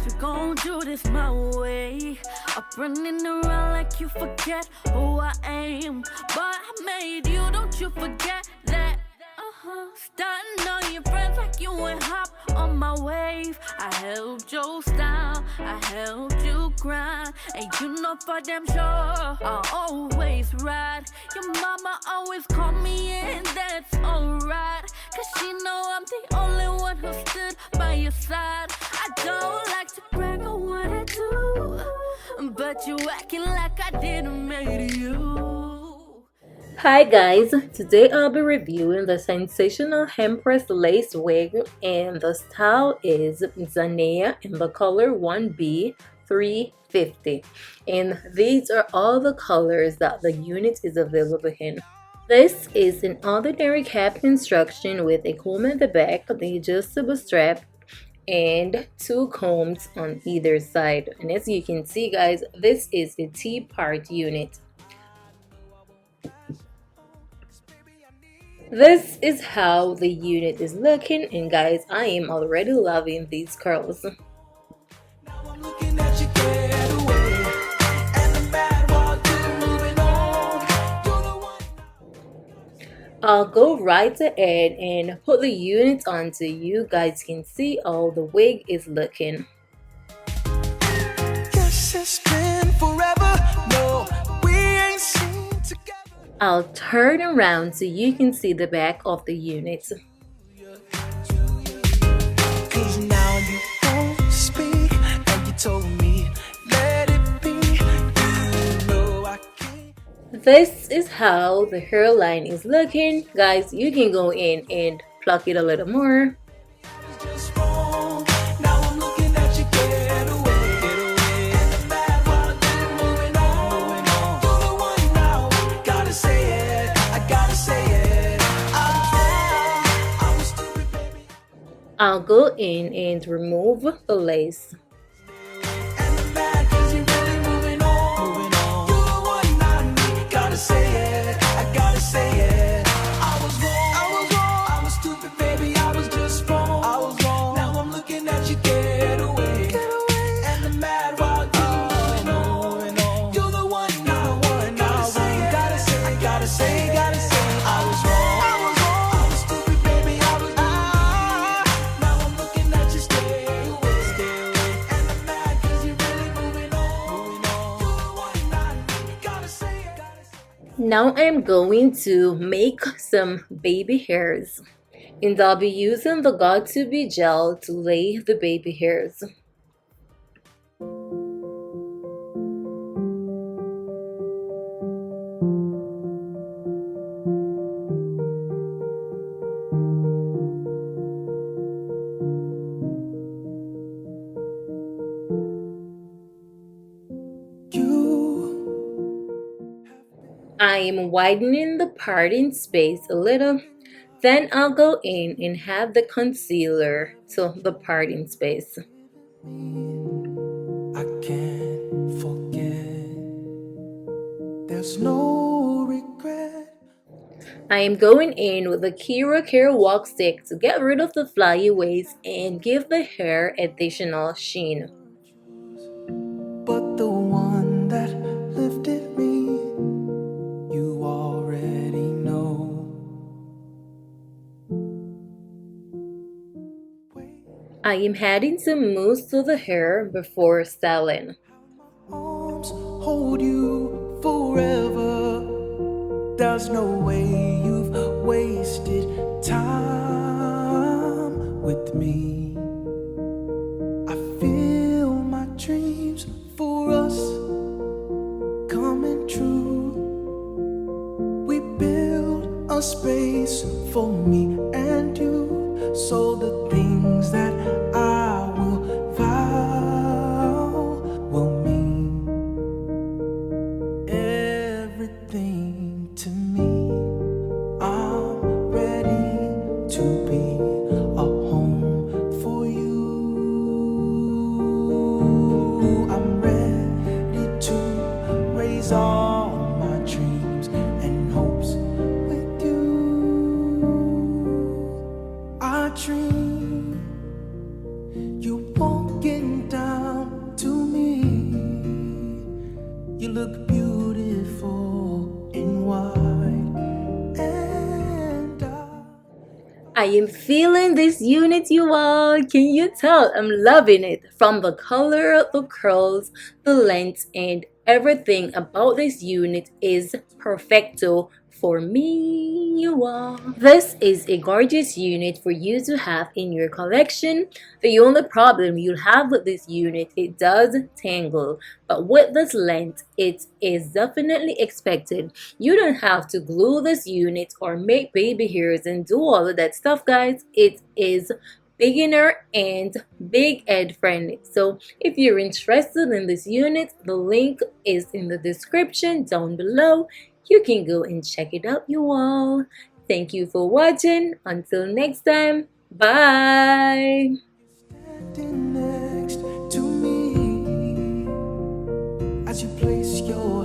we gon' do this my way. I'm running around like you forget who I am. But I made you, don't you forget that. Starting on your friends like you ain't hop on my wave. I helped you style, I helped you grind. And you know for damn sure I'll always ride. Your mama always call me and that's alright. Cause she know I'm the only one who stood by your side. I don't like to brag on what I do, but you acting like I didn't make you. Hi guys, today I'll be reviewing the Sensational Hempress Lace Wig, and the style is Zanea in the color 1B 350, and these are all the colors that the unit is available in. This is an ordinary cap construction with a comb at the back, the adjustable strap, and two combs on either side. And as you can see guys, this is a T-part unit. This is how the unit is looking, and guys, I am already loving these curls. I'll go right ahead and put the unit on so you guys can see how the wig is looking. Yes, it's been forever. No, we ain't seen together. I'll turn around so you can see the back of the unit. Cause now you won't speak and you told me let it be. You know I can't. This is how the hairline is looking. Guys, you can go in and pluck it a little more. I'll go in and remove the lace. Now I'm going to make some baby hairs, and I'll be using the Got2b gel to lay the baby hairs. I am widening the parting space a little, then I'll go in and have the concealer to the parting space. I can't forget, there's no regret. I am going in with the Kira Care Walk Stick to get rid of the flyaways and give the hair additional sheen. But the one that lifted me, you already know. I am adding some mousse to the hair before styling. Arms hold you forever. There's no way you've wasted time with me. I feel my dreams for us coming true. We build a space for me and you, so the things that I will vow will mean everything to me. I'm ready to be a home for you. I'm ready to raise all my dreams and hopes with you. am feeling this unit, you all. Can you tell? I'm loving it. From the color, the curls, the length, and everything about this unit is perfecto for me, you all. This is a gorgeous unit for you to have in your collection. The only problem you'll have with this unit, it does tangle, but with this length, it is definitely expected. You don't have to glue this unit or make baby hairs and do all of that stuff, guys. It is beginner and big head friendly. So if you're interested in this unit, the link is in the description down below. You can go and check it out, you all. Thank you for watching. Until next time, bye. Standing next to me as you place your